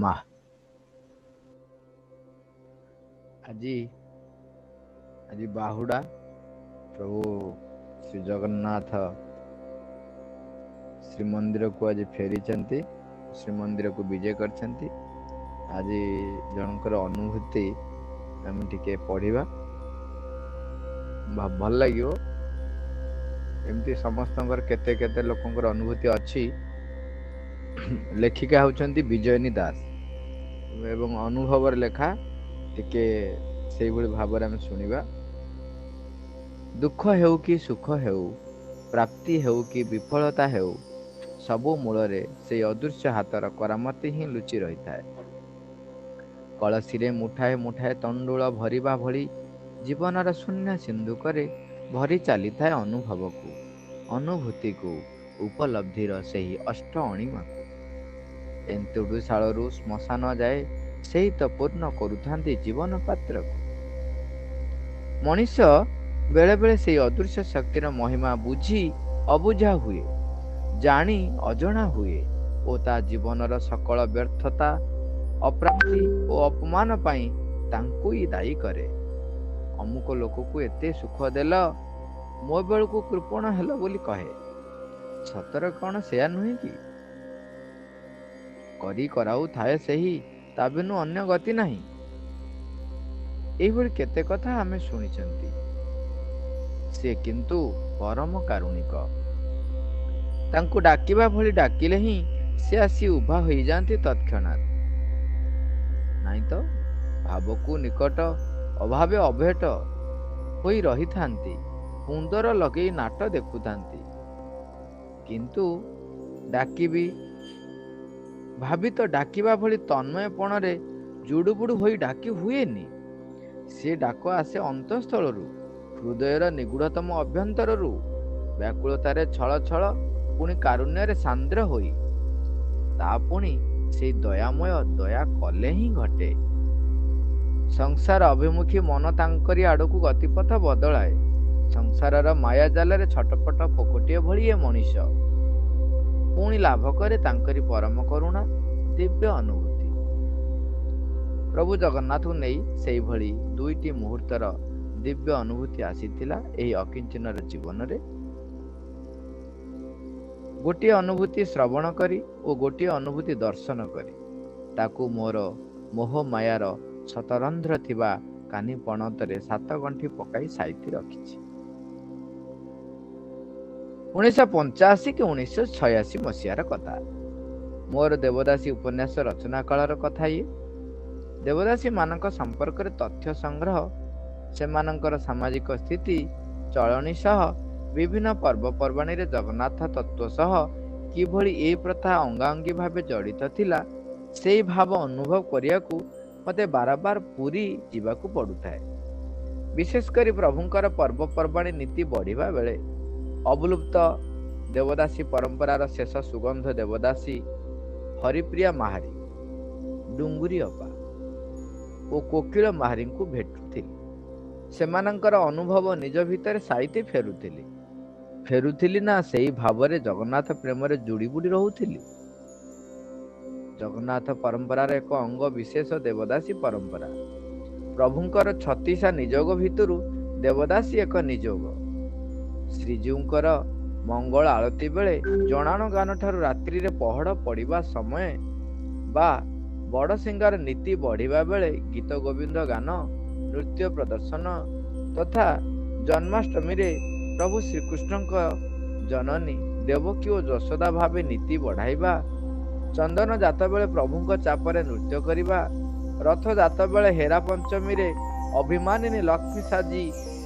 ମା ଆଜି ଆଜି ବାହୁଡା ପ୍ରଭୁ ଶ୍ରୀ ଜଗନ୍ନାଥ ଶ୍ରୀମନ୍ଦିରକୁ ଆଜି ଫେରିଛନ୍ତି, ଶ୍ରୀମନ୍ଦିରକୁ ବିଜେ କରିଛନ୍ତି। ଆଜି ଜଣଙ୍କର ଅନୁଭୂତି ଆମେ ଟିକେ ପଢିବା, ଭଲ ଲାଗିବ। ଏମିତି ସମସ୍ତଙ୍କର କେତେ କେତେ ଲୋକଙ୍କର ଅନୁଭୂତି ଅଛି। ଲେଖିକା ହଉଛନ୍ତି ବିଜୟିନୀ ଦାସ ଏବଂ ଅନୁଭବର ଲେଖା ଟିକେ ସେଇଭଳି ଭାବରେ ଆମେ ଶୁଣିବା। ଦୁଃଖ ହେଉ କି ସୁଖ ହେଉ, ପ୍ରାପ୍ତି ହେଉ କି ବିଫଳତା ହେଉ, ସବୁ ମୂଳରେ ସେଇ ଅଦୃଶ୍ୟ ହାତର କରାମତି ହିଁ ଲୁଚି ରହିଥାଏ। କଳସୀରେ ମୁଠାଏ ମୁଠାଏ ତଣ୍ଡୁଳ ଭରିବା ଭଳି ଜୀବନର ଶୂନ୍ୟ ସିନ୍ଧୁକରେ ଭରି ଚାଲିଥାଏ ଅନୁଭବକୁ, ଅନୁଭୂତିକୁ, ଉପଲବ୍ଧିର ସେହି ଅଷ୍ଟ ଅଣିମାକୁ। ଏନ୍ତୁଡୁ ଶାଳରୁ ଶ୍ମଶାନ ଯାଏ ସେଇ ତ ପୂର୍ଣ୍ଣ କରୁଥାନ୍ତି ଜୀବନ ପାତ୍ରକୁ। ମଣିଷ ବେଳେବେଳେ ସେଇ ଅଦୃଶ୍ୟ ଶକ୍ତିର ମହିମା ବୁଝି ଅବୁଝା ହୁଏ, ଜାଣି ଅଜଣା ହୁଏ ଓ ତା ଜୀବନର ସକଳ ବ୍ୟର୍ଥତା, ଅପ୍ରାପ୍ତି ଓ ଅପମାନ ପାଇଁ ତାଙ୍କୁ ହିଁ ଦାୟୀ କରେ। ଅମୁକ ଲୋକକୁ ଏତେ ସୁଖ ଦେଲ, ମୋ ବେଳକୁ କୃପଣ ହେଲ ବୋଲି କହେ। ସତରେ କଣ ସେୟା ନୁହେଁ କି? କରି କରାଉଥାଏ ସେହି, ତା ବିନୁ ଅନ୍ୟ ଗତି ନାହିଁ। ଏଇଭଳି କେତେ କଥା ଆମେ ଶୁଣିଛନ୍ତି। ସେ କିନ୍ତୁ ପରମ କାରୁଣିକ। ତାଙ୍କୁ ଡାକିବା ଭଳି ଡାକିଲେ ହିଁ ସେ ଆସି ଉଭା ହୋଇଯାଆନ୍ତି ତତ୍କ୍ଷଣାତ୍। ନାଇଁ ତ ଭାବକୁ ନିକଟ, ଅଭାବେ ଅଭେଟ ହୋଇ ରହିଥାନ୍ତି, କୁନ୍ଦର ଲଗେଇ ନାଟ ଦେଖୁଥାନ୍ତି। କିନ୍ତୁ ଡାକିବି ଭାବି ତ ଡାକିବା ଭଳି ତନ୍ମୟପଣରେ ଜୁଡୁବୁଡୁ ହୋଇ ଡାକି ହୁଏନି। ସେ ଡାକ ଆସେ ଅନ୍ତଃସ୍ଥଳରୁ, ହୃଦୟର ନିଗୁଢ଼ତମ ଅଭ୍ୟନ୍ତରରୁ, ବ୍ୟାକୁଳତାରେ ଛଳ ଛଳ, ପୁଣି କାରୁଣ୍ୟରେ ସାନ୍ଦ୍ର ହୋଇ। ତା ପୁଣି ସେଇ ଦୟାମୟ ଦୟା କଲେ ହିଁ ଘଟେ। ସଂସାର ଅଭିମୁଖୀ ମନ ତାଙ୍କରି ଆଡକୁ ଗତିପଥ ବଦଳାଏ। ସଂସାରର ମାୟା ଜାଲରେ ଛଟପଟ ପୋକଟିଏ ଭଳି ଏ ମଣିଷ ପୁଣି ଲାଭ କରେ ତାଙ୍କରି ପରମ କରୁଣା ଦିବ୍ୟ ଅନୁଭୂତି। ପ୍ରଭୁ ଜଗନ୍ନାଥଙ୍କୁ ନେଇ ସେଇଭଳି ଦୁଇଟି ମୁହୂର୍ତ୍ତର ଦିବ୍ୟ ଅନୁଭୂତି ଆସିଥିଲା ଏହି ଅକିଞ୍ଚନର ଜୀବନରେ। ଗୋଟିଏ ଅନୁଭୂତି ଶ୍ରବଣ କରି ଓ ଗୋଟିଏ ଅନୁଭୂତି ଦର୍ଶନ କରି ତାକୁ ମୋର ମୋହ ମାୟାର ଶତରନ୍ଧ୍ର ଥିବା କାନି ପଣତରେ 7 ଗଣ୍ଠି ପକାଇ ସାଇତି ରଖିଛି। 1985 କି 1986 ମସିହାର କଥା। ମୋର ଦେବଦାସୀ ଉପନ୍ୟାସ ରଚନା କାଳର କଥା ଇଏ। ଦେବଦାସୀ ମାନଙ୍କ ସମ୍ପର୍କରେ ତଥ୍ୟ ସଂଗ୍ରହ, ସେମାନଙ୍କର ସାମାଜିକ ସ୍ଥିତି ଚଳଣି ସହ ବିଭିନ୍ନ ପର୍ବପର୍ବାଣୀରେ ଜଗନ୍ନାଥ ତତ୍ତ୍ୱ ସହ କିଭଳି ଏ ପ୍ରଥା ଅଙ୍ଗାଅଙ୍ଗୀ ଭାବେ ଜଡ଼ିତ ଥିଲା, ସେଇ ଭାବ ଅନୁଭବ କରିବାକୁ ମୋତେ ବାରବାର ପୁରୀ ଯିବାକୁ ପଡୁଥାଏ। ବିଶେଷ କରି ପ୍ରଭୁଙ୍କର ପର୍ବପର୍ବାଣୀ ନୀତି ବଢ଼ିବା ବେଳେ। ଅବଲୁପ୍ତ ଦେବଦାସୀ ପରମ୍ପରାର ଶେଷ ସୁଗନ୍ଧ ଦେବଦାସୀ ହରିପ୍ରିୟା ମାହାରୀ, ଡୁଙ୍ଗୁରି ଅପା ଓ କୋକିଳ ମାହାରୀଙ୍କୁ ଭେଟୁଥିଲି। ସେମାନଙ୍କର ଅନୁଭବ ନିଜ ଭିତରେ ସାଇତି ଫେରୁଥିଲି ନା ସେଇ ଭାବରେ ଜଗନ୍ନାଥ ପ୍ରେମରେ ଯୁଡ଼ି ବୁଡ଼ି ରହୁଥିଲି। ଜଗନ୍ନାଥ ପରମ୍ପରାର ଏକ ଅଙ୍ଗ ବିଶେଷ ଦେବଦାସୀ ପରମ୍ପରା। ପ୍ରଭୁଙ୍କର 36 ନିଯୋଗ ଭିତରୁ ଦେବଦାସୀ ଏକ ନିଯୋଗ। ଶ୍ରୀଜୀଉଙ୍କର ମଙ୍ଗଳ ଆଳତି ବେଳେ ଜଣାଣ ଗାନ ଠାରୁ ରାତ୍ରିରେ ପହଡ଼ ପଡ଼ିବା ସମୟ ବା ବଡ଼ ସିଙ୍ଗାର ନୀତି ବଢ଼ିବା ବେଳେ ଗୀତ ଗୋବିନ୍ଦ ଗାନ, ନୃତ୍ୟ ପ୍ରଦର୍ଶନ ତଥା ଜନ୍ମାଷ୍ଟମୀରେ ପ୍ରଭୁ ଶ୍ରୀକୃଷ୍ଣଙ୍କ ଜନନୀ ଦେବକୀ ଓ ଯଶୋଦା ଭାବେ ନୀତି ବଢ଼ାଇବା, ଚନ୍ଦନ ଯାତ ବେଳେ ପ୍ରଭୁଙ୍କ ଚାପରେ ନୃତ୍ୟ କରିବା, ରଥ ଯାତ ବେଳେ ହେରା ପଞ୍ଚମୀରେ ଅଭିମାନିନୀ ଲକ୍ଷ୍ମୀ ସାଜି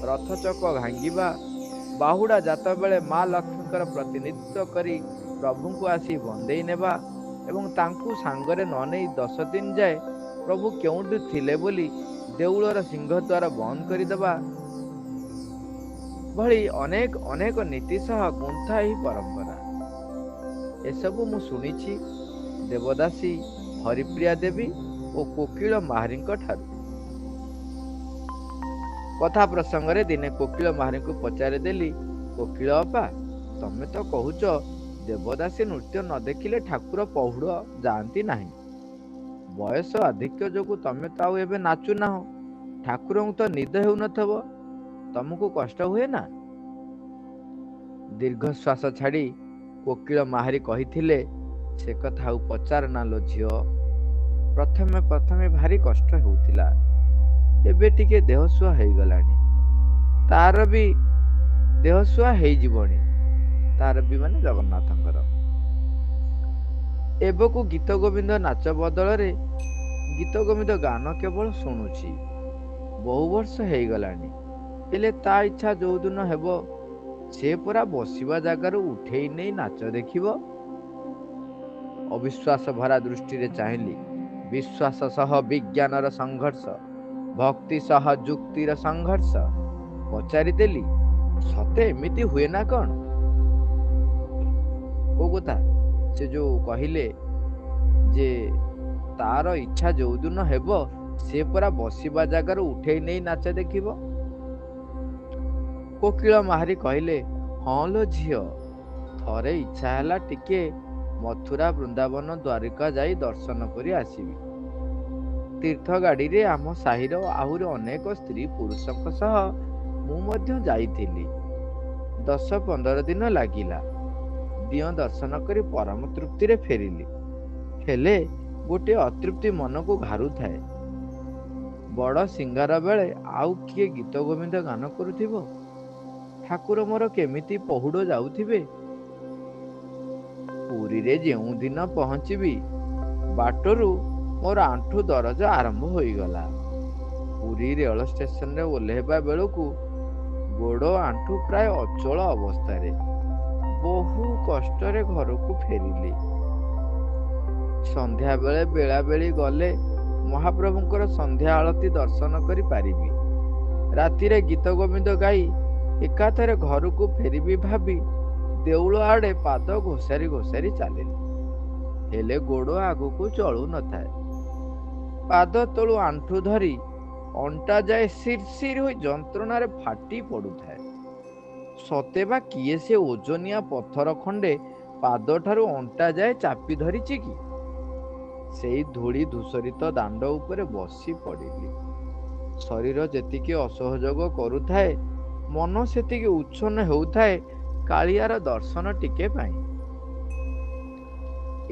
ରଥ ଚକ ଭାଙ୍ଗିବା, ବାହୁଡ଼ା ଯାତ ବେଳେ ମା ଲକ୍ଷ୍ମୀଙ୍କର ପ୍ରତିନିଧିତ୍ୱ କରି ପ୍ରଭୁଙ୍କୁ ଆସି ବନ୍ଦେଇ ନେବା ଏବଂ ତାଙ୍କୁ ସାଙ୍ଗରେ ନ ନେଇ 10 ଦିନ ଯାଏ ପ୍ରଭୁ କେଉଁଠି ଥିଲେ ବୋଲି ଦେଉଳର ସିଂହଦ୍ୱାର ବନ୍ଦ କରିଦେବା ଭଳି ଅନେକ ନୀତି ସହ ଗୁନ୍ଥା ଏହି ପରମ୍ପରା। ଏସବୁ ମୁଁ ଶୁଣିଛି ଦେବଦାସୀ ହରିପ୍ରିୟା ଦେବୀ ଓ କୋକିଳ ମାହାରୀଙ୍କ ଠାରୁ। କଥା ପ୍ରସଙ୍ଗରେ ଦିନେ କୋକିଳ ମାହାରୀଙ୍କୁ ପଚାରିଦେଲି, କୋକିଳ ଅପା, ତମେ ତ କହୁଛ ଦେବଦାସୀ ନୃତ୍ୟ ନ ଦେଖିଲେ ଠାକୁର ପହୁଡ଼ ଯାଆନ୍ତି ନାହିଁ। ବୟସ ଆଧିକ୍ୟ ଯୋଗୁ ତମେ ତ ଆଉ ଏବେ ନାଚୁନାହଁ। ଠାକୁରଙ୍କୁ ତ ନିଦ ହେଉନଥିବ, ତମକୁ କଷ୍ଟ ହୁଏ ନା? ଦୀର୍ଘଶ୍ୱାସ ଛାଡ଼ି କୋକିଳ ମାହାରି କହିଥିଲେ, ସେ କଥା ଆଉ ପଚାର ନା ଲୋ ଝିଅ। ପ୍ରଥମେ ପ୍ରଥମେ ଭାରି କଷ୍ଟ ହେଉଥିଲା, ଏବେ ଟିକେ ଦେହସୁଆ ହେଇଗଲାଣି। ତାର ବି ଦେହସୁଆ ହେଇଯିବଣି, ତାର ବି ମାନେ ଜଗନ୍ନାଥଙ୍କର। ଏବେକୁ ଗୀତ ଗୋବିନ୍ଦ ନାଚ ବଦଳରେ ଗୀତ ଗୋବିନ୍ଦ ଗାନ କେବଳ ଶୁଣୁଛି। ବହୁ ବର୍ଷ ହେଇଗଲାଣି, ହେଲେ ତା ଇଚ୍ଛା ଯୋଉଦିନ ହେବ ସେ ପୁରା ବସିବା ଜାଗାରୁ ଉଠେଇ ନେଇ ନାଚ ଦେଖିବ। ଅବିଶ୍ୱାସ ଭରା ଦୃଷ୍ଟିରେ ଚାହିଁଲି। ବିଶ୍ୱାସ ସହ ବିଜ୍ଞାନର ସଂଘର୍ଷ, ଭକ୍ତି ସହ ଯୁକ୍ତିର ସଂଘର୍ଷ। ପଚାରିଦେଲି, ସତେ ଏମିତି ହୁଏ ନା କଣ? କୋଉ କଥା? ସେ ଯୋଉ କହିଲେ ଯେ ତାର ଇଚ୍ଛା ଯୋଉଦିନ ହେବ ସେ ପୁରା ବସିବା ଜାଗାରୁ ଉଠେଇ ନେଇ ନାଚ ଦେଖିବ। କୋକିଳ ମାହାରି କହିଲେ, ହଁ ଲୋ ଝିଅ, ଥରେ ଇଚ୍ଛା ହେଲା ଟିକେ ମଥୁରା ବୃନ୍ଦାବନ ଦ୍ୱାରିକା ଯାଇ ଦର୍ଶନ କରି ଆସିବି। ତୀର୍ଥ ଗାଡ଼ିରେ ଆମ ସାହିର ଆହୁରି ଅନେକ ସ୍ତ୍ରୀ ପୁରୁଷଙ୍କ ସହ ମୁଁ ମଧ୍ୟ ଯାଇଥିଲି। 10-15 ଦିନ ଲାଗିଲା। ଦିଅଁ ଦର୍ଶନ କରି ପରମ ତୃପ୍ତିରେ ଫେରିଲି। ହେଲେ ଗୋଟିଏ ଅତୃପ୍ତି ମନକୁ ଘାରୁଥାଏ। ବଡ଼ ସିଙ୍ଗାର ବେଳେ ଆଉ କିଏ ଗୀତ ଗୋବିନ୍ଦ ଗାନ କରୁଥିବ? ଠାକୁର ମୋର କେମିତି ପହୁଡ଼ ଯାଉଥିବେ? ପୁରୀରେ ଯେଉଁ ଦିନ ପହଞ୍ଚିବି, ବାଟରୁ ମୋର ଆଣ୍ଠୁ ଦରଜ ଆରମ୍ଭ ହୋଇଗଲା। ପୁରୀ ରେଳ ଷ୍ଟେସନରେ ଓହ୍ଲାଇବା ବେଳକୁ ଗୋଡ଼ ଆଣ୍ଠୁ ପ୍ରାୟ ଅଚଳ ଅବସ୍ଥାରେ। ବହୁ କଷ୍ଟରେ ଘରକୁ ଫେରିଲି। ସନ୍ଧ୍ୟାବେଳେ ବେଳାବେଳି ଗଲେ ମହାପ୍ରଭୁଙ୍କର ସନ୍ଧ୍ୟା ଆଳତି ଦର୍ଶନ କରିପାରିବି। ରାତିରେ ଗୀତ ଗୋବିନ୍ଦ ଗାଇ ଏକାଥରେ ଘରକୁ ଫେରିବି ଭାବି ଦେଉଳ ଆଡ଼େ ପାଦ ଘୋଷାରି ଘୋଷାରି ଚାଲିଲି। ହେଲେ ଗୋଡ଼ ଆଗକୁ ଚଳୁ ନଥାଏ। ପାଦ ତଳୁ ଆଣ୍ଠୁ ଧରି ଅଣ୍ଟା ଯାଏ ଶିରଶିର ହୋଇ ଯନ୍ତ୍ରଣାରେ ଫାଟି ପଡୁଥାଏ। ସତେ ବା କିଏ ସେ ଓଜନିଆ ପଥର ଖଣ୍ଡେ ପାଦଠାରୁ ଅଣ୍ଟା ଯାଏ ଚାପି ଧରିଛି କି? ସେଇ ଧୂଳି ଧୂସରିତ ଦାଣ୍ଡ ଉପରେ ବସି ପଡ଼ିଲି। ଶରୀର ଯେତିକି ଅସହଯୋଗ କରୁଥାଏ, ମନ ସେତିକି ଉଚ୍ଛନ୍ନ ହେଉଥାଏ କାଳିଆର ଦର୍ଶନ ଟିକେ ପାଇଁ।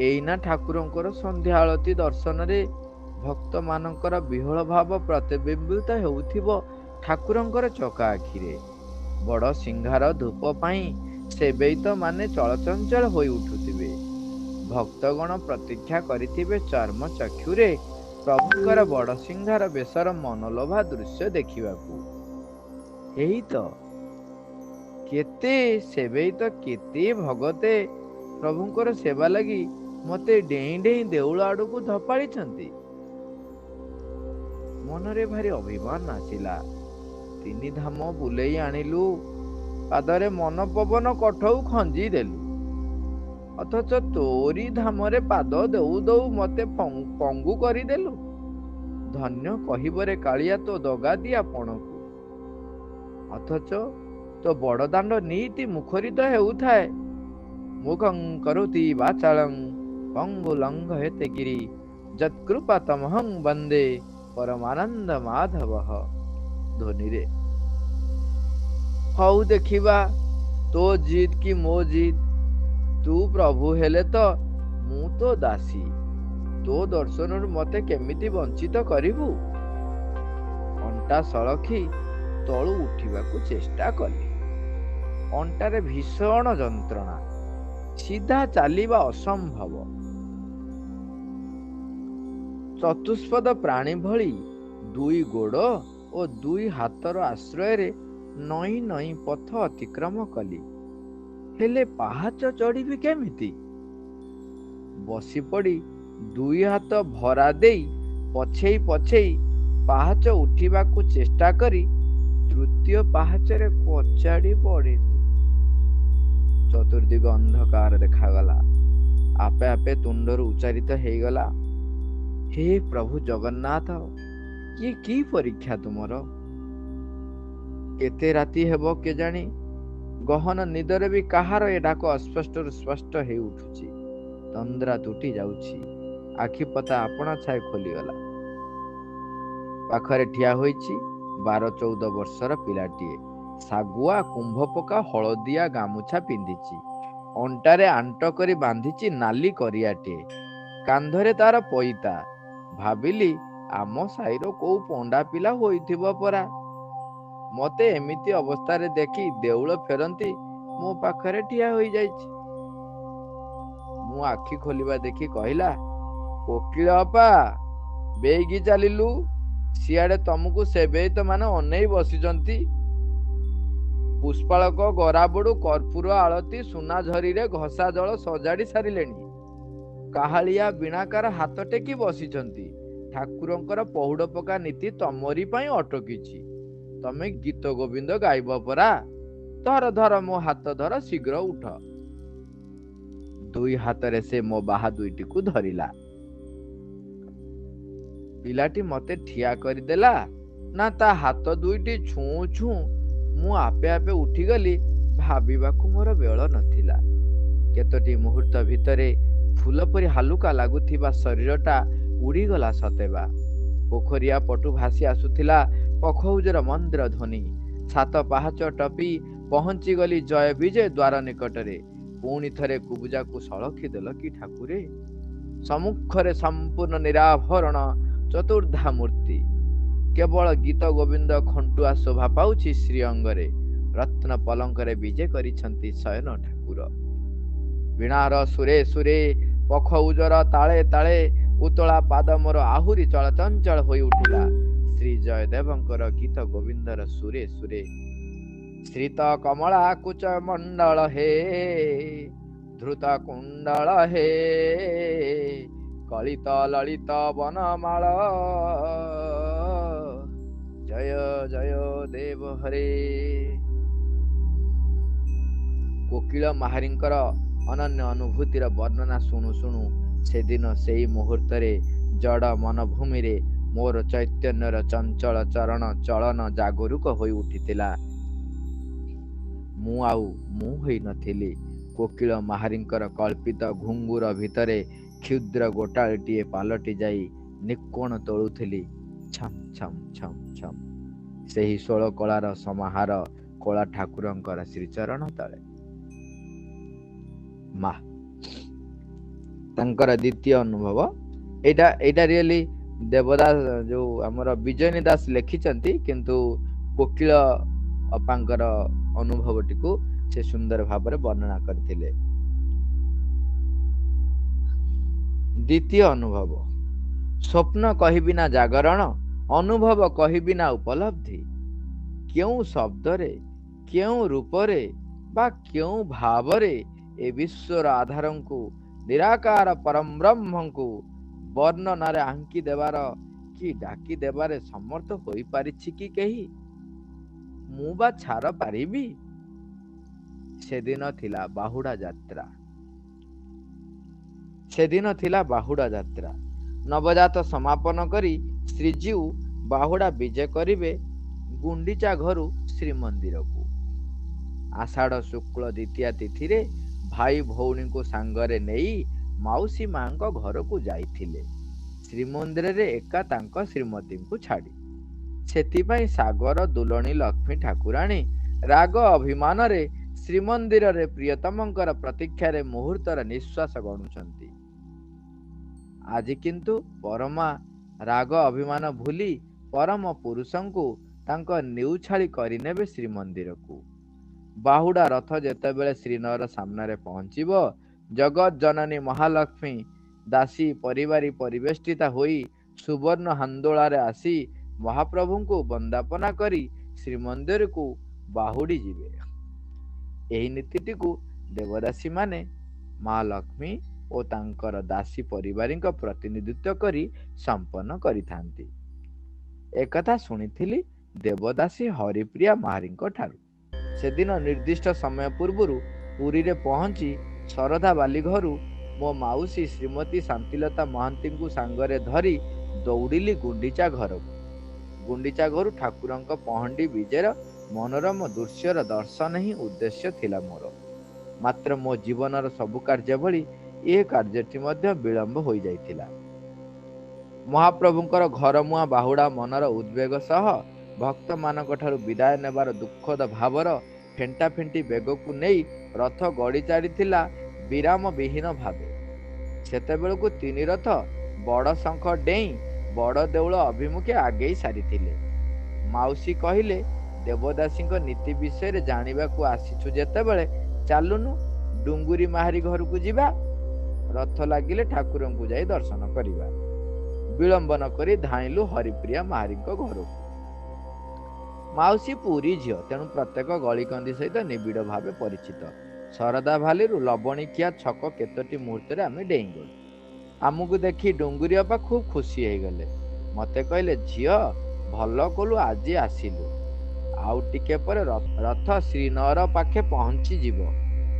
ଏଇନା ଠାକୁରଙ୍କର ସନ୍ଧ୍ୟା ଆଳତି ଦର୍ଶନରେ ଭକ୍ତମାନଙ୍କର ବିହଳ ଭାବ ପ୍ରତିବିମ୍ବିତ ହେଉଥିବ ଠାକୁରଙ୍କର ଚକା ଆଖିରେ। ବଡ଼ ସିଂହାର ଧୂପ ପାଇଁ ସେବୈତ ମାନେ ଚଳଚଞ୍ଚଳ ହୋଇ ଉଠୁଥିବେ। ଭକ୍ତଗଣ ପ୍ରତୀକ୍ଷା କରିଥିବେ ଚର୍ମ ଚକ୍ଷୁରେ ପ୍ରଭୁଙ୍କର ବଡ଼ ସିଂହାର ବେଶର ମନଲୋଭା ଦୃଶ୍ୟ ଦେଖିବାକୁ। ଏହି ତ କେତେ ସେବୈତ, କେତେ ଭଗତେ ପ୍ରଭୁଙ୍କର ସେବା ଲାଗି ମତେ ଡେଇଁ ଡେଇଁ ଦେଉଳ ଆଡ଼କୁ ଧପାଳିଛନ୍ତି। ମନରେ ଭାରି ଅଭିମାନ ଆସିଲା। 3 ଧାମ ବୁଲେଇ ଆଣିଲୁ, ପାଦରେ ମନ ପବନ କଠଉ ଖଞ୍ଜି ଦେଲୁ, ଅଥଚ ତୋରି ଧାମରେ ପାଦ ଦେଉ ଦେଉ ମତେ ପଙ୍ଗୁ କରିଦେଲୁ। ଧନ୍ୟ କହିବରେ କାଳିଆ ତୋ ଦଗାଦିଆ ପଣକୁ। ଅଥଚ ତୋ ବଡ଼ଦାଣ୍ଡ ନୀତି ମୁଖରିତ ହେଉଥାଏ। ମୁଖଂ କରୋତି ବାଚାଳଂ ପଙ୍ଗୁଲଙ୍ଘୟତେ ଗିରି ଯତ୍କୃପା ତମହଂ ବନ୍ଦେ ପରମାନନ୍ଦ ମାଧବଃ। ଧ୍ୱନିରେ ହଉ ଦେଖିବା, ତୋ ଜିଦ୍ କି ମୋ ଜିଦ୍। ତୁ ପ୍ରଭୁ ହେଲେ ତ ମୁଁ ତୋ ଦାସୀ। ତୋ ଦର୍ଶନରୁ ମତେ କେମିତି ବଞ୍ଚିତ କରିବୁ? ଅଣ୍ଟା ସଳଖି ତଳୁ ଉଠିବାକୁ ଚେଷ୍ଟା କଲି। ଅଣ୍ଟାରେ ଭୀଷଣ ଯନ୍ତ୍ରଣା, ସିଧା ଚାଲିବା ଅସମ୍ଭବ। ଚତୁଷ୍ପଦ ପ୍ରାଣୀ ଭଳି 2 ଗୋଡ଼ ଓ 2 ହାତର ଆଶ୍ରୟରେ ନଇଁ ନଇଁ ପଥ ଅତିକ୍ରମ କଲି। ହେଲେ ପାହାଚ ଚଢ଼ିବି କେମିତି? ବସିପଡ଼ି 2 ହାତ ଭରା ଦେଇ ପଛେଇ ପଛେଇ ପାହାଚ ଉଠିବାକୁ ଚେଷ୍ଟା କରି ତୃତୀୟ ପାହାଚରେ କଚାଡ଼ି ପଡ଼ିଲି। ଚତୁର୍ଦିଗ ଅନ୍ଧକାର ଦେଖାଗଲା। ଆପେ ଆପେ ତୁଣ୍ଡରୁ ଉଚ୍ଚାରିତ ହେଇଗଲା, ହେ ପ୍ରଭୁ ଜଗନ୍ନାଥ, ଇଏ କି ପରୀକ୍ଷା ତୁମର? କେତେ ରାତି ହେବ କେଜାଣି, ଗହନ ନିଦରେ ବି କାହାର ଏ ଡାକ ଅସ୍ପଷ୍ଟରୁ ସ୍ପଷ୍ଟ ହେଇ ଉଠୁଛି। ତନ୍ଦ୍ରା ତୁଟି ଯାଉଛି, ଆଖିପତା ଆପଣା ଛାଏ ଖୋଲିଗଲା। ପାଖରେ ଠିଆ ହୋଇଛି 12-14 ବର୍ଷର ପିଲାଟିଏ। ଶାଗୁଆ କୁମ୍ଭ ପକା ହଳଦିଆ ଗାମୁଛା ପିନ୍ଧିଛି। ଅଣ୍ଟାରେ ଆଣ୍ଟ କରି ବାନ୍ଧିଛି ନାଲି କରିଆଟିଏ। କାନ୍ଧରେ ତାର ପଇତା। ଭାବିଲି ଆମ ସାହିର କୋଉ ପଣ୍ଡା ପିଲା ହୋଇଥିବ ପରା। ମତେ ଏମିତି ଅବସ୍ଥାରେ ଦେଖି ଦେଉଳ ଫେରନ୍ତି ମୋ ପାଖରେ ଠିଆ ହୋଇଯାଇଛି। ମୁଁ ଆଖି ଖୋଲିବା ଦେଖି କହିଲା, କୋକିଳ ଅପା, ବେଗି ଚାଲିଲୁ, ସିଆଡେ ତମକୁ ସେବେତ ମାନେ ଅନେଇ ବସିଛନ୍ତି। ପୁଷ୍ପାଳକ ଗରାବଡୁ କର୍ପୂର ଆଳତି ସୁନା ଝରିରେ ଘଷା ଜଳ ସଜାଡି ସାରିଲେଣି। କାହାଳିଆ ବୀଣାକାର ହାତ ଟେକି ବସିଛନ୍ତି। ଠାକୁରଙ୍କର ପହୁଡ ପକା ନୀତି ତମରି ପାଇଁ ଅଟକିଛି। ତମେ ଗୀତ ଗୋବିନ୍ଦ ଗାଇବ ପରା। ଧର ଧର ମୋ ହାତ ଧର, ଶୀଘ୍ର ଉଠ। ଦୁଇ ହାତରେ ସେ ମୋ ବାହା ଦୁଇଟିକୁ ଧରିଲା। ପିଲାଟି ମତେ ଠିଆ କରିଦେଲା ନା ତା ହାତ ଦୁଇଟି ଛୁଁ ଛୁଁ ମୁଁ ଆପେ ଆପେ ଉଠିଗଲି, ଭାବିବାକୁ ମୋର ବେଳ ନଥିଲା। କେତୋଟି ମୁହୂର୍ତ୍ତ ଭିତରେ ଫୁଲ ପରି ହାଲୁକା ଲାଗୁଥିବା ଶରୀରଟା ଉଡ଼ିଗଲା ସତେବା। ପୋଖରିଆ ପଟୁ ଭାସି ଆସୁଥିଲା ପଖଉଜର ମନ୍ଦିର ଧ୍ୱନି। 7 ପାହାଚ ଟପି ପହଞ୍ଚିଗଲି ଜୟ ବିଜୟ ଦ୍ୱାର ନିକଟରେ। ପୁଣି ଥରେ କୁବୁଜାକୁ ସଳଖି ଦେଲ କି ଠାକୁରେ। ସମ୍ମୁଖରେ ସମ୍ପୂର୍ଣ୍ଣ ନିରାଭରଣ ଚତୁର୍ଦ୍ଧା ମୂର୍ତ୍ତି। କେବଳ ଗୀତ ଗୋବିନ୍ଦ ଖଣ୍ଟୁଆ ଶୋଭା ପାଉଛି ଶ୍ରୀଅଙ୍ଗରେ। ରତ୍ନ ପଲଙ୍କରେ ବିଜେ କରିଛନ୍ତି ଶୟନ ଠାକୁର। ବୀଣାର ସୁରେ ସୁରେ ପଖଉଜର ତାଳେ ତାଳେ ଉତଳା ପାଦ ମୋର ଆହୁରି ଚଳଚଞ୍ଚଳ ହୋଇ ଉଠିଲା ଶ୍ରୀ ଜୟଦେବଙ୍କର ଗୀତ ଗୋବିନ୍ଦର ସୁରେ ସୁରେ। ଶ୍ରୀତ କମଳା କୁଚ ମଣ୍ଡଳ ହେ, ଧୃତ କୁଣ୍ଡଳ ହେ, କଳିତ ଲଳିତ ବନମାଳ, ଜୟ ଜୟ ଦେବ ହରେ। କୋକିଳ ମାହାରୀଙ୍କର ଅନନ୍ୟ ଅନୁଭୂତିର ବର୍ଣ୍ଣନା ଶୁଣୁ ଶୁଣୁ ସେଦିନ ସେଇ ମୁହୂର୍ତ୍ତରେ ଜଡ଼ ମନଭୂମିରେ ମୋର ଚୈତନ୍ୟର ଚଞ୍ଚଳ ଚରଣ ଚଳନ ଜାଗରୁକ ହୋଇ ଉଠିଥିଲା। ମୁଁ ଆଉ ମୁଁ ହୋଇନଥିଲି। କୋକିଳ ମାହାରୀଙ୍କର କଳ୍ପିତ ଘୁଙ୍ଗୁର ଭିତରେ କ୍ଷୁଦ୍ର ଗୋଟାଳିଟିଏ ପାଲଟି ଯାଇ ନିକ୍ୱଣ ତୋଳୁଥିଲି ଛମ୍ ଛମ୍ ଛମ୍ ଛମ୍ ସେହି 16 କଳାର ସମାହାର କଳା ଠାକୁରଙ୍କର ଶ୍ରୀଚରଣ ତଳେ। ମା ତାଙ୍କର ଦ୍ୱିତୀୟ ଅନୁଭବ ଏଇଟା ରିଏଲି ଦେବଦାସ ଯୋଉ ଆମର ବିଜୟିନୀ ଦାସ ଲେଖିଛନ୍ତି, କିନ୍ତୁ କୋକିଳ ଅପାଙ୍କର ଅନୁଭବଟିକୁ ସେ ସୁନ୍ଦର ଭାବରେ ବର୍ଣ୍ଣନା କରିଥିଲେ। ଦ୍ୱିତୀୟ ଅନୁଭବ। ସ୍ୱପ୍ନ କହିବି ନା ଜାଗରଣ, ଅନୁଭବ କହିବି ନା ଉପଲବ୍ଧି। କେଉଁ ଶବ୍ଦରେ, କେଉଁ ରୂପରେ ବା କେଉଁ ଭାବରେ ଏ ବିଶ୍ୱର ଆଧାରଙ୍କୁ, ନିରାକାର ପରମବ୍ରହ୍ମଙ୍କୁ ବର୍ଣ୍ଣନାରେ ଆଙ୍କି ଦେବାର କି ଡାକି ଦେବାରେ ସମର୍ଥ ହୋଇପାରିଛି କି କେହି? ମୁଁ ବା ଛାର ପାରିବି? ସେଦିନ ଥିଲା ବାହୁଡା ଯାତ୍ରା। ନବଜାତ ସମାପନ କରି ଶ୍ରୀଜୀଉ ବାହୁଡା ବିଜେ କରିବେ ଗୁଣ୍ଡିଚା ଘରୁ ଶ୍ରୀମନ୍ଦିରକୁ। ଆଷାଢ ଶୁକ୍ଳ ଦ୍ୱିତୀୟା ତିଥିରେ ଭାଇ ଭଉଣୀଙ୍କୁ ସାଙ୍ଗରେ ନେଇ ମାଉସୀ ମାଙ୍କ ଘରକୁ ଯାଇଥିଲେ, ଶ୍ରୀମନ୍ଦିରରେ ଏକା ତାଙ୍କ ଶ୍ରୀମତୀଙ୍କୁ ଛାଡ଼ି। ସେଥିପାଇଁ ସାଗର ଦୁଲଣୀ ଲକ୍ଷ୍ମୀ ଠାକୁରାଣୀ ରାଗ ଅଭିମାନରେ ଶ୍ରୀମନ୍ଦିରରେ ପ୍ରିୟତମଙ୍କର ପ୍ରତୀକ୍ଷାରେ ମୁହୂର୍ତ୍ତର ନିଶ୍ୱାସ ଗଣୁଛନ୍ତି। ଆଜି କିନ୍ତୁ ପରମା ରାଗ ଅଭିମାନ ଭୁଲି ପରମ ପୁରୁଷଙ୍କୁ ତାଙ୍କ ନିଉଛାଳି କରିନେବେ ଶ୍ରୀମନ୍ଦିରକୁ। ବାହୁଡା ରଥ ଯେତେବେଳେ ଶ୍ରୀନଗର ସାମ୍ନାରେ ପହଞ୍ଚିବ, ଜଗତ ଜନନୀ ମହାଲକ୍ଷ୍ମୀ ଦାସୀ ପରିବାରୀ ପରିବେଷ୍ଟିତା ହୋଇ ସୁବର୍ଣ୍ଣ ହାନ୍ଦୋଳାରେ ଆସି ମହାପ୍ରଭୁଙ୍କୁ ବନ୍ଦାପନା କରି ଶ୍ରୀମନ୍ଦିରକୁ ବାହୁଡି ଯିବେ। ଏହି ନୀତିଟିକୁ ଦେବଦାସୀ ମାନେ ମା ଲକ୍ଷ୍ମୀ ଓ ତାଙ୍କର ଦାସୀ ପରିବାରୀଙ୍କ ପ୍ରତିନିଧିତ୍ୱ କରି ସମ୍ପନ୍ନ କରିଥାନ୍ତି। ଏକଥା ଶୁଣିଥିଲି ଦେବଦାସୀ ହରିପ୍ରିୟା ମାହାରୀଙ୍କ ଠାରୁ। ସେଦିନ ନିର୍ଦ୍ଦିଷ୍ଟ ସମୟ ପୂର୍ବରୁ ପୁରୀରେ ପହଞ୍ଚି ଶରଧା ବାଲି ଘରୁ ମୋ ମାଉସୀ ଶ୍ରୀମତୀ ଶାନ୍ତିଲତା ମହାନ୍ତିଙ୍କୁ ସାଙ୍ଗରେ ଧରି ଦୌଡ଼ିଲି ଗୁଣ୍ଡିଚା ଘରକୁ। ଗୁଣ୍ଡିଚା ଘରୁ ଠାକୁରଙ୍କ ପହଣ୍ଡି ବିଜେର ମନୋରମ ଦୃଶ୍ୟର ଦର୍ଶନ ହିଁ ଉଦ୍ଦେଶ୍ୟ ଥିଲା ମୋର। ମାତ୍ର ମୋ ଜୀବନର ସବୁ କାର୍ଯ୍ୟ ଭଳି ଏ କାର୍ଯ୍ୟଟି ମଧ୍ୟ ବିଳମ୍ବ ହୋଇଯାଇଥିଲା। ମହାପ୍ରଭୁଙ୍କର ଘରମୁହାଁ ବାହୁଡ଼ା ମନର ଉଦ୍ବେଗ ସହ ଭକ୍ତମାନଙ୍କ ଠାରୁ ବିଦାୟ ନେବାର ଦୁଃଖଦ ଭାବର ଫେଣ୍ଟା ଫେଣ୍ଟି ବେଗକୁ ନେଇ ରଥ ଗଡ଼ି ଚାଲିଥିଲା ବିରାମ ବିହୀନ ଭାବେ। ସେତେବେଳକୁ ତିନି ରଥ ବଡ଼ ଶଙ୍ଖ ଡେଇଁ ବଡ଼ ଦେଉଳ ଅଭିମୁଖେ ଆଗେଇ ସାରିଥିଲେ। ମାଉସୀ କହିଲେ, ଦେବଦାସୀଙ୍କ ନୀତି ବିଷୟରେ ଜାଣିବାକୁ ଆସିଛୁ ଯେତେବେଳେ ଚାଲୁନୁ ଡୁଙ୍ଗୁରି ମାହାରି ଘରକୁ ଯିବା। ରଥ ଲାଗିଲେ ଠାକୁରଙ୍କୁ ଯାଇ ଦର୍ଶନ କରିବା। ବିଳମ୍ବ ନ କରି ଧାଇଁଲୁ ହରିପ୍ରିୟା ମାହାରିଙ୍କ ଘରକୁ। ମାଉସୀ ପୁରୀ ଝିଅ, ତେଣୁ ପ୍ରତ୍ୟେକ ଗଳିକନ୍ଦି ସହିତ ନିବିଡ଼ ଭାବେ ପରିଚିତ। ଶରଦା ଭାଲିରୁ ଲବଣିଖିଆ ଛକ କେତୋଟି ମୁହୂର୍ତ୍ତରେ ଆମେ ଡେଇଁଗଲୁ। ଆମକୁ ଦେଖି ଡୁଙ୍ଗୁରି ଅପା ଖୁବ୍ ଖୁସି ହେଇଗଲେ। ମତେ କହିଲେ, ଝିଅ ଭଲ କଲୁ ଆଜି ଆସିଲୁ। ଆଉ ଟିକେ ପରେ ରଥ ଶ୍ରୀନଅର ପାଖେ ପହଞ୍ଚିଯିବ।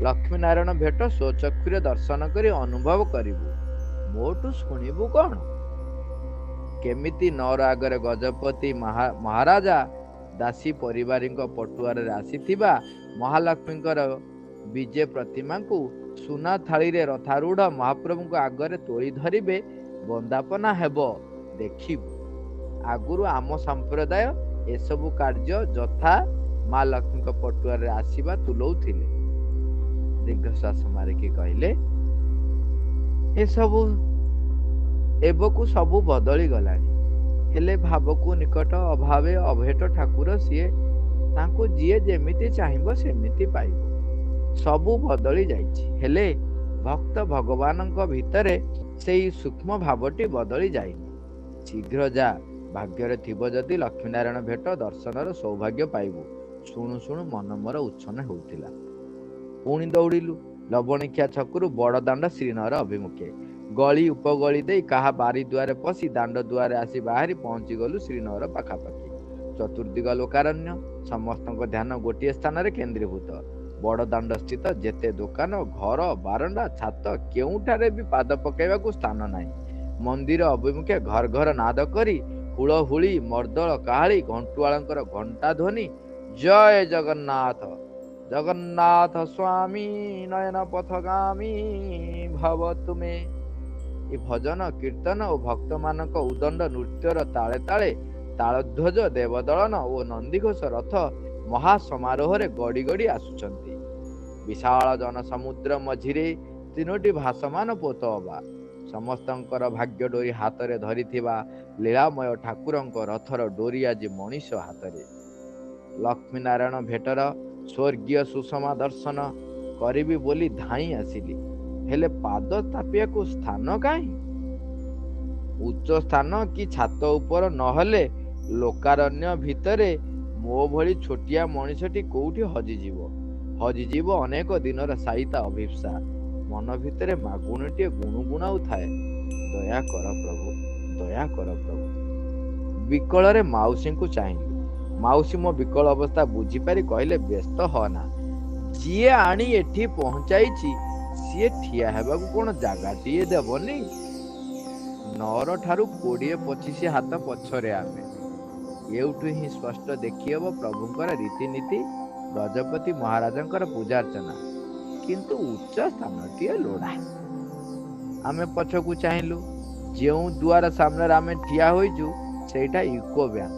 ଲକ୍ଷ୍ମୀନାରାୟଣ ଭେଟ ସ୍ୱଚକ୍ଷୁରେ ଦର୍ଶନ କରି ଅନୁଭବ କରିବୁ। ମୋଠୁ ଶୁଣିବୁ କ'ଣ? କେମିତି ନଅର ଆଗରେ ଗଜପତି ମହାରାଜା ଦାସୀ ପରିବାରଙ୍କ ପଟୁଆରରେ ଆସିଥିବା ମହାଲକ୍ଷ୍ମୀଙ୍କର ବିଜେ ପ୍ରତିମାଙ୍କୁ ସୁନା ଥାଳିରେ ରଥାରୂଢ଼ ମହାପ୍ରଭୁଙ୍କ ଆଗରେ ତୋଳି ଧରିବେ, ବନ୍ଦାପନା ହେବ ଦେଖିବୁ। ଆଗରୁ ଆମ ସମ୍ପ୍ରଦାୟ ଏସବୁ କାର୍ଯ୍ୟ ଯଥା ମା ଲକ୍ଷ୍ମୀଙ୍କ ପଟୁଆରରେ ଆସିବା ତୁଲଉଥିଲେ। ଦୀର୍ଘଶ୍ୱାସ ମାରିକି କହିଲେ, ଏସବୁ ଏବକୁ ସବୁ ବଦଳି ଗଲାଣି। ହେଲେ ଭାବକୁ ନିକଟ ଅଭାବେ ଅଭେଟ ଠାକୁର ସିଏ, ତାଙ୍କୁ ଯିଏ ଯେମିତି ଚାହିଁବ ସେମିତି ପାଇବ। ସବୁ ବଦଳି ଯାଇଛି, ହେଲେ ଭକ୍ତ ଭଗବାନଙ୍କ ଭିତରେ ସେଇ ସୂକ୍ଷ୍ମ ଭାବଟି ବଦଳି ଯାଇନି। ଶୀଘ୍ର ଯା, ଭାଗ୍ୟରେ ଥିବ ଯଦି ଲକ୍ଷ୍ମୀନାରାୟଣ ଭେଟ ଦର୍ଶନର ସୌଭାଗ୍ୟ ପାଇବୁ। ଶୁଣୁ ଶୁଣୁ ମନ ମୋର ଉଚ୍ଛନ୍ନ ହେଉଥିଲା। ପୁଣି ଦୌଡ଼ିଲୁ ଲବଣିଖିଆ ଛକରୁ ବଡ଼ ଦାଣ୍ଡ ଶ୍ରୀନଅର ଅଭିମୁଖେ। ଗଳି ଉପଗଳି ଦେଇ କାହା ବାରି ଦୁଆରେ ପଶି ଦାଣ୍ଡ ଦୁଆରେ ଆସି ବାହାରି ପହଞ୍ଚିଗଲୁ ଶ୍ରୀନଅର ପାଖାପାଖି। ଚତୁର୍ଦିଗ ଲୋକାରଣ୍ୟ, ସମସ୍ତଙ୍କ ଧ୍ୟାନ ଗୋଟିଏ ସ୍ଥାନରେ କେନ୍ଦ୍ରୀଭୂତ। ବଡ଼ ଦାଣ୍ଡ ସ୍ଥିତ ଯେତେ ଦୋକାନ, ଘର, ବାରଣ୍ଡା, ଛାତ, କେଉଁଠାରେ ବି ପାଦ ପକାଇବାକୁ ସ୍ଥାନ ନାହିଁ। ମନ୍ଦିର ଅଭିମୁଖେ ଘର ଘର ନାଦ କରି ହୁଳହୁଳି, ମର୍ଦ୍ଦଳ, କାହାଳି, ଘଣ୍ଟୁଆଳଙ୍କର ଘଣ୍ଟା ଧ୍ୱନି, ଜୟ ଜଗନ୍ନାଥ ଜଗନ୍ନାଥ ସ୍ୱାମୀ ନୟନ ପଥଗାମୀ ଭବ ତୁମେ, ଏ ଭଜନ କୀର୍ତ୍ତନ ଓ ଭକ୍ତମାନଙ୍କ ଉଦଣ୍ଡ ନୃତ୍ୟର ତାଳେ ତାଳେ ତାଳଧ୍ୱଜ, ଦେବଦଳନ ଓ ନନ୍ଦିଘୋଷ ରଥ ମହାସମାରୋହରେ ଗଡ଼ି ଗଡ଼ି ଆସୁଛନ୍ତି। ବିଶାଳ ଜନସମୁଦ୍ର ମଝିରେ ତିନୋଟି ଭାସମାନ ପୋତ ଅବା। ସମସ୍ତଙ୍କର ଭାଗ୍ୟ ଡୋରି ହାତରେ ଧରିଥିବା ଲୀଳାମୟ ଠାକୁରଙ୍କ ରଥର ଡୋରି ଆଜି ମଣିଷ ହାତରେ। ଲକ୍ଷ୍ମୀନାରାୟଣ ଭେଟର ସ୍ୱର୍ଗୀୟ ସୁଷମା ଦର୍ଶନ କରିବି ବୋଲି ଧାଇଁ ଆସିଲି, ହେଲେ ପାଦ ସ୍ଥାପିବାକୁ ସ୍ଥାନ କାହିଁ? ଉଚ୍ଚ ସ୍ଥାନ କି ଛାତ ଉପର ନହେଲେ ଲୋକାରଣ୍ୟ ଭିତରେ ମୋ ଭଳି ଛୋଟିଆ ମଣିଷଟି କୋଉଠି ହଜିଯିବ ଅନେକ ଦିନର ସାଇତା ଅଭିପ୍ସା। ମନ ଭିତରେ ମାଗୁଣିଟିଏ ଗୁଣୁଗୁଣାଉଥାଏ, ଦୟା କର ପ୍ରଭୁ, ଦୟା କର ପ୍ରଭୁ। ବିକଳରେ ମାଉସୀଙ୍କୁ ଚାହିଁଲି। ମାଉସୀ ମୋ ବିକଳ ଅବସ୍ଥା ବୁଝିପାରି କହିଲେ, ବ୍ୟସ୍ତ ହନା, ଯିଏ ଆଣି ଏଠି ପହଞ୍ଚାଇଛି ସିଏ ଠିଆ ହେବାକୁ କ'ଣ ଜାଗାଟିଏ ଦେବନି? ନଅର ଠାରୁ 20-25 ହାତ ପଛରେ ଆମେ। ଏଉଠୁ ହିଁ ସ୍ପଷ୍ଟ ଦେଖିହେବ ପ୍ରଭୁଙ୍କର ରୀତିନୀତି, ଗଜପତି ମହାରାଜାଙ୍କର ପୂଜାର୍ଚ୍ଚନା, କିନ୍ତୁ ଉଚ୍ଚ ସ୍ଥାନଟିଏ ଲୋଡ଼ା। ଆମେ ପଛକୁ ଚାହିଁଲୁ। ଯେଉଁ ଦୁଆର ସାମ୍ନାରେ ଆମେ ଠିଆ ହୋଇଛୁ ସେଇଟା ୟୁକୋ ବ୍ୟାଙ୍କ।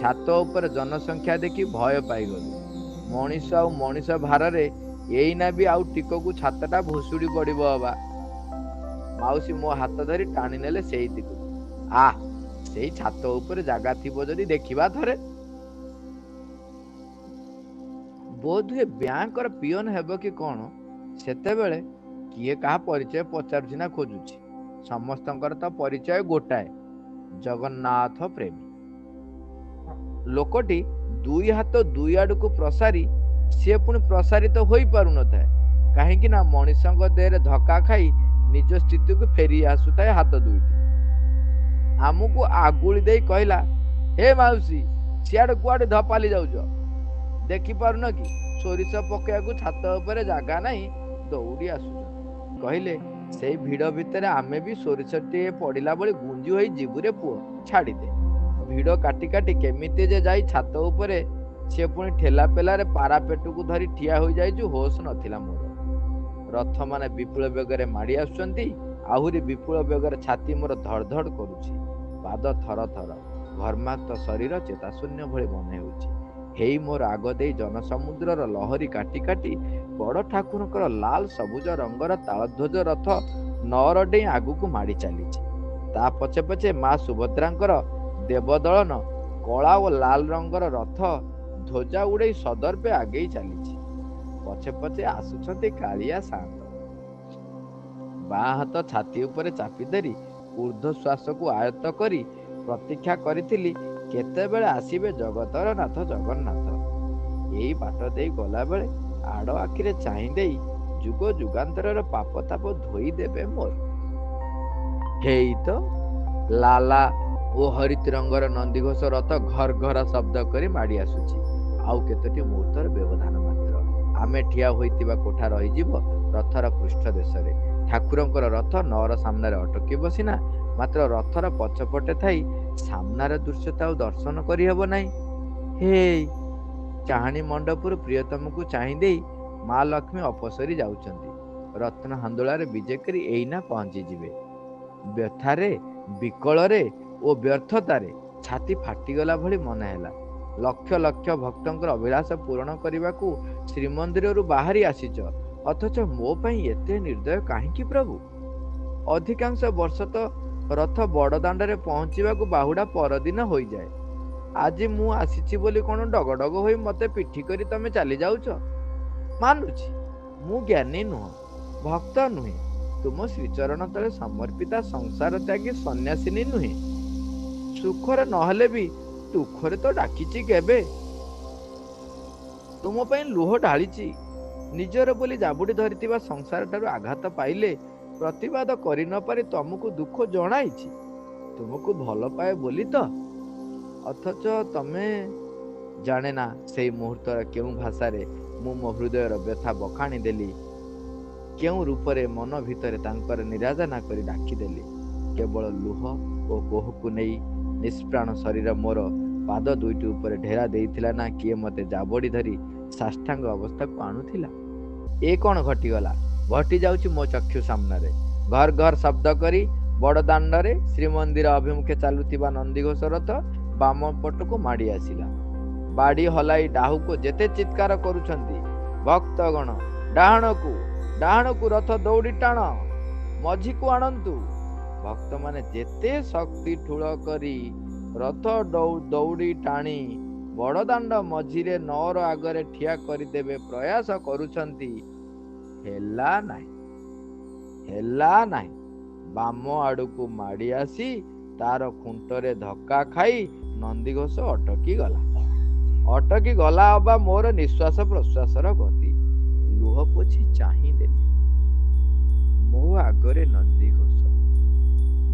ଛାତ ଉପରେ ଜନସଂଖ୍ୟା ଦେଖି ଭୟ ପାଇଗଲୁ। ମଣିଷ ଆଉ ମଣିଷ ଭାରରେ ଏଇନା ବି ଆଉ ଟିକକୁ ଛାତଟା ଭୁଷୁଡ଼ି ପଡ଼ିବ ଅବା। ମାଉସୀ ମୋ ହାତ ଧରି ଟାଣି ନେଲେ ସେଇ ଦିଗକୁ। ସେଇ ଛାତ ଉପରେ ଜାଗା ଥିବ ଯଦି ଦେଖିବା ଥରେ। ବୋଧହୁଏ ବ୍ୟାଙ୍କର ପିଅନ ହେବ କି କ'ଣ। ସେତେବେଳେ କିଏ କାହା ପରିଚୟ ପଚାରୁଛି ନା ଖୋଜୁଛି? ସମସ୍ତଙ୍କର ତ ପରିଚୟ ଗୋଟାଏ, ଜଗନ୍ନାଥ ପ୍ରେମୀ। ଲୋକଟି ଦୁଇ ହାତ ଦୁଇ ଆଡ଼କୁ ପ୍ରସାରି, ସିଏ ପୁଣି ପ୍ରସାରିତ ହୋଇପାରୁନଥାଏ, କାହିଁକି ନା ମଣିଷଙ୍କ ଦେହରେ ଧକ୍କା ଖାଇ ନିଜ ସ୍ଥିତିକୁ ଫେରି ଆସୁଥାଏ ହାତ ଦୁଇଟି। ଆମକୁ ଆଗୁଳି ଦେଇ କହିଲା, ହେ ମାଉସୀ, ସିଆଡ଼େ କୁଆଡ଼େ ଧପାଲି ଯାଉଛ? ଦେଖିପାରୁନ କି ସୋରିଷ ପକେଇବାକୁ ଛାତ ଉପରେ ଜାଗା ନାହିଁ, ଦୌଡ଼ି ଆସୁଛ। କହିଲେ, ସେଇ ଭିଡ଼ ଭିତରେ ଆମେ ବି ସୋରିଷଟିଏ ପଡ଼ିଲା ଭଳି ଗୁଞ୍ଜି ହୋଇ ଯିବୁରେ ପୁଅ, ଛାଡ଼ିଦେ। ଭିଡ଼ କାଟି କାଟି କେମିତି ଯେ ଯାଇ ଛାତ ଉପରେ, ସେ ପୁଣି ଠେଲା ପେଲାରେ ପାରାପେଟକୁ ଧରି ଠିଆ ହୋଇଯାଇଛୁ, ହୋସ ନଥିଲା ମୋର। ରଥମାନେ ବିପୁଳ ବେଗରେ ମାଡ଼ି ଆସୁଛନ୍ତି। ଆହୁରି ବିପୁଳ ବେଗରେ ଛାତି ମୋର ଧଡ଼ ଧଡ଼ କରୁଛି, ପାଦ ଥର ଥର, ଘର୍ମାକ୍ତ ଶରୀର ଚେତାଶୂନ୍ୟ ଭଳି ମନେ ହେଉଛି। ହେଇ ମୋର ଆଗ ଦେଇ ଜନସମୁଦ୍ରର ଲହରୀ କାଟି କାଟି ବଡ଼ ଠାକୁରଙ୍କର ଲାଲ ସବୁଜ ରଙ୍ଗର ତାଳଧ୍ୱଜ ରଥ ନଅର ଡେଇଁ ଆଗକୁ ମାଡ଼ି ଚାଲିଛି। ତା ପଛେ ପଛେ ମା ସୁଭଦ୍ରାଙ୍କର ଦେବଦଳନ କଳା ଓ ଲାଲ ରଙ୍ଗର ରଥ ଧ୍ୱଜା ଉଡ଼େଇ ସଦର୍ପେ ଆଗେଇ ଚାଲିଛି। ପଛେ ପଛେ ଆସୁଛନ୍ତି କାଳିଆ ସାଆନ୍ତ। ବାଁ ହାତ ଛାତି ଉପରେ ଚାପି ଧରି ଊର୍ଦ୍ଧ୍ୱ ଶ୍ୱାସକୁ ଆୟତ୍ତ କରି ପ୍ରତୀକ୍ଷା କରିଥିଲି କେତେବେଳେ ଆସିବେ ଜଗତର ନାଥ ଜଗନ୍ନାଥ। ଏଇ ବାଟ ଦେଇ ଗଲାବେଳେ ଆଡ଼ ଆଖିରେ ଚାହିଁ ଦେଇ ଯୁଗ ଯୁଗାନ୍ତରର ପାପ ତାପ ଧୋଇ ଦେବେ ମୋର। ହେଇ ତ ଲାଲା ଓ ହରିତ ରଙ୍ଗର ନନ୍ଦିଘୋଷ ରଥ ଘର ଘର ଶବ୍ଦ କରି ମାଡ଼ି ଆସୁଛି। ଆଉ କେତୋଟି ମୁହୂର୍ତ୍ତର ବ୍ୟବଧାନ ମାତ୍ର। ଆମେ ଠିଆ ହୋଇଥିବା କୋଠା ରହିଯିବ ରଥର ପୃଷ୍ଠ ଦେଶରେ। ଠାକୁରଙ୍କର ରଥ ନଅର ସାମ୍ନାରେ ଅଟକିବ ସିନା, ମାତ୍ର ରଥର ପଛପଟେ ଥାଇ ସାମ୍ନାର ଦୃଶ୍ୟତା ଆଉ ଦର୍ଶନ କରିହେବ ନାହିଁ। ହେଇ ଚାହାଣୀ ମଣ୍ଡପରୁ ପ୍ରିୟତମକୁ ଚାହିଁ ଦେଇ ମା ଲକ୍ଷ୍ମୀ ଅପସରି ଯାଉଛନ୍ତି। ରତ୍ନ ହାନ୍ଦୁଳାରେ ବିଜେ କରି ଏଇନା ପହଞ୍ଚିଯିବେ। ବ୍ୟଥାରେ, ବିକଳରେ ଓ ବ୍ୟର୍ଥତାରେ ଛାତି ଫାଟିଗଲା ଭଳି ମନେ ହେଲା। ଲକ୍ଷ ଲକ୍ଷ ଭକ୍ତଙ୍କର ଅଭିଳାଷ ପୂରଣ କରିବାକୁ ଶ୍ରୀମନ୍ଦିରରୁ ବାହାରି ଆସିଛ, ଅଥଚ ମୋ ପାଇଁ ଏତେ ନିର୍ଦ୍ଦୟ କାହିଁକି ପ୍ରଭୁ? ଅଧିକାଂଶ ବର୍ଷ ତ ରଥ ବଡ଼ଦାଣ୍ଡରେ ପହଞ୍ଚିବାକୁ ବାହୁଡ଼ା ପରଦିନ ହୋଇଯାଏ। ଆଜି ମୁଁ ଆସିଛି ବୋଲି କ'ଣ ଡଗଡଗ ହୋଇ ମୋତେ ପିଠି କରି ତମେ ଚାଲି ଯାଉଛ? ମାନୁଛି ମୁଁ ଜ୍ଞାନୀ ନୁହଁ, ଭକ୍ତ ନୁହେଁ, ତୁମ ଶ୍ରୀଚରଣ ତଳେ ସମର୍ପିତା ସଂସାର ତ୍ୟାଗୀ ସନ୍ନ୍ୟାସିନୀ ନୁହେଁ। ସୁଖରେ ନହେଲେ ବି ଦୁଃଖରେ ତ ଡାକିଛି କେବେ। ତୁମ ପାଇଁ ଲୁହ ଢାଳିଛି। ନିଜର ବୋଲି ଜାବୁଡ଼ି ଧରିଥିବା ସଂସାର ଠାରୁ ଆଘାତ ପାଇଲେ ପ୍ରତିବାଦ କରି ନ ପାରି ତମକୁ ଦୁଃଖ ଜଣାଇଛି। ତୁମକୁ ଭଲ ପାଏ ବୋଲି ତ। ଅଥଚ ତମେ ଜାଣେ ନା ସେଇ ମୁହୂର୍ତ୍ତର କେଉଁ ଭାଷାରେ ମୁଁ ମୋ ହୃଦୟର ବ୍ୟଥା ବଖାଣି ଦେଲି, କେଉଁ ରୂପରେ ମନ ଭିତରେ ତାଙ୍କର ନିରାଜନା କରି ଡାକିଦେଲି। କେବଳ ଲୁହ ଓ କୋହକୁ ନେଇ ନିଷ୍ପ୍ରାଣ ଶରୀର ମୋର ପାଦ ଦୁଇଟି ଉପରେ ଢେରା ଦେଇଥିଲା ନା କିଏ ମୋତେ ଜାବଡ଼ି ଧରି ସାଷ୍ଟାଙ୍ଗ ଅବସ୍ଥାକୁ ଆଣୁଥିଲା? ଏ କ'ଣ ଘଟିଗଲା? ଘଟି ଯାଉଛି ମୋ ଚକ୍ଷୁ ସାମ୍ନାରେ। ଘର ଘର ଶବ୍ଦ କରି ବଡ଼ଦାଣ୍ଡରେ ଶ୍ରୀମନ୍ଦିର ଅଭିମୁଖେ ଚାଲୁଥିବା ନନ୍ଦିଘୋଷ ରଥ ବାମ ପଟକୁ ମାଡ଼ି ଆସିଲା। ବାଡ଼ି ହଲାଇ ଡାହୁକୁ ଯେତେ ଚିତ୍କାର କରୁଛନ୍ତି ଭକ୍ତଗଣ, ଡାହାଣକୁ ଡାହାଣକୁ ରଥ ଦୌଡ଼ି ଟାଣ, ମଝିକୁ ଆଣନ୍ତୁ। ଭକ୍ତମାନେ ଯେତେ ଶକ୍ତି ଠୁଳ କରି ରଥ ଦୌଡ଼ି ଟାଣି ବଡ଼ଦାଣ୍ଡ ମଝିରେ ନଅର ଆଗରେ ଠିଆ କରିଦେବେ ପ୍ରୟାସ କରୁଛନ୍ତି, ହେଲା ନାହିଁ। ବାମ ଆଡ଼କୁ ମାଡ଼ି ଆସି ତାର ଖୁଣ୍ଟରେ ଧକ୍କା ଖାଇ ନନ୍ଦିଘୋଷ ଅଟକି ଗଲା ଅବା ମୋର ନିଶ୍ୱାସ ପ୍ରଶ୍ୱାସର ଗତି। ଲୁହ ପୋଛି ଚାହିଁ ଦେଲି। ମୋ ଆଗରେ ନନ୍ଦିଘୋଷ,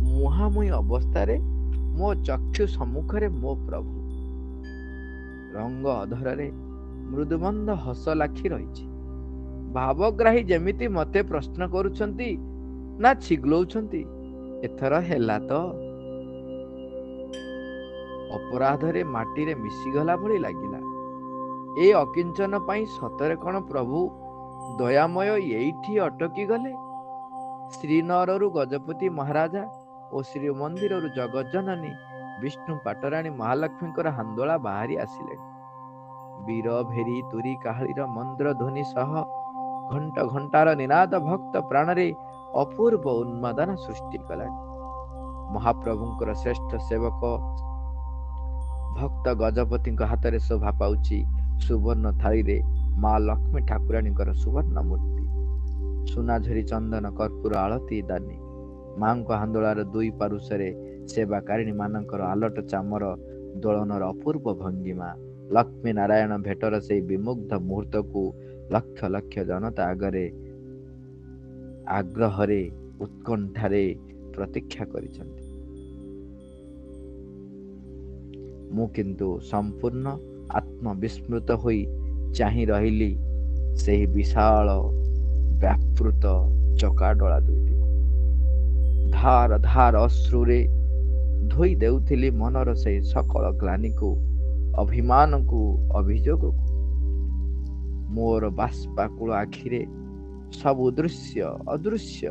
ମୁହାଁମୁହିଁ ଅବସ୍ଥାରେ ମୋ ଚକ୍ଷୁ ସମ୍ମୁଖରେ ମୋ ପ୍ରଭୁ। ରଙ୍ଗ ଅଧରରେ ମୃଦୁମନ୍ଦ ହସ ଲାଖି ରହିଛି। ଭାବଗ୍ରାହୀ ଯେମିତି ମତେ ପ୍ରଶ୍ନ କରୁଛନ୍ତି ନା ଛିଗ୍ଲଉଛନ୍ତି, ଏଥର ହେଲା ତ? ଅପରାଧରେ ମାଟିରେ ମିଶିଗଲା ଭଳି ଲାଗିଲା। ଏ ଅକିଞ୍ଚନ ପାଇଁ ସତରେ କ'ଣ ପ୍ରଭୁ ଦୟାମୟ ଏଇଠି ଅଟକି ଗଲେ? ଶ୍ରୀନଅରରୁ ଗଜପତି ମହାରାଜା ଓ ଶ୍ରୀମନ୍ଦିରରୁ ଜଗଜ୍ଜନନୀ ବିଷ୍ଣୁ ପାଟରାଣୀ ମହାଲକ୍ଷ୍ମୀଙ୍କର ହାନ୍ଦୋଳା ବାହାରି ଆସିଲେଣି। ବୀର ଭେରୀ ତୁରୀ କାହାଳିର ମନ୍ଦ୍ର ଧ୍ୱନି ସହ ଘଣ୍ଟ ଘଣ୍ଟାର ନିନାଦ ଭକ୍ତ ପ୍ରାଣରେ ଅପୂର୍ବ ଉନ୍ମାଦନା ସୃଷ୍ଟି କଲାଣି। ମହାପ୍ରଭୁଙ୍କର ଶ୍ରେଷ୍ଠ ସେବକ ଭକ୍ତ ଗଜପତିଙ୍କ ହାତରେ ଶୋଭା ପାଉଛି ସୁବର୍ଣ୍ଣ ଥାଳିରେ ମା ଲକ୍ଷ୍ମୀ ଠାକୁରାଣୀଙ୍କର ସୁବର୍ଣ୍ଣ ମୂର୍ତ୍ତି। ସୁନାଝରି ଚନ୍ଦନ କର୍ପୂର ଆଳତି ଦାନି। ମାଙ୍କ ହାନ୍ଦୋଳାର ଦୁଇ ପାରୁଷରେ ସେବାକାରିଣୀ ମାନଙ୍କର ଆଲଟ ଚାମର ଦୋଳନର ଅପୂର୍ବ ଭଙ୍ଗିମା। ଲକ୍ଷ୍ମୀ ନାରାୟଣ ଭେଟର ସେଇ ବିମୁଗ୍ଧ ମୁହୂର୍ତ୍ତକୁ ଲକ୍ଷ ଲକ୍ଷ ଜନତା ଆଗରେ ଆଗ୍ରହରେ ଉତ୍କଣ୍ଠାରେ ପ୍ରତୀକ୍ଷା କରିଛନ୍ତି। ମୁଁ କିନ୍ତୁ ସମ୍ପୂର୍ଣ୍ଣ ଆତ୍ମବିସ୍ମୃତ ହୋଇ ଚାହିଁ ରହିଲି ସେହି ବିଶାଳ ବ୍ୟାପୃତ ଚକାଡୋଳା ଦୁଇଟିକୁ। ଧାର ଧାର ଅଶ୍ରୁରେ ଧୋଇ ଦେଉଥିଲି ମନର ସେହି ସକଳ ଗ୍ଲାନିକୁ, ଅଭିମାନକୁ, ଅଭିଯୋଗକୁ। ମୋର ବାଷ୍ପାକୁଳ ଆଖିରେ ସବୁ ଦୃଶ୍ୟ ଅଦୃଶ୍ୟ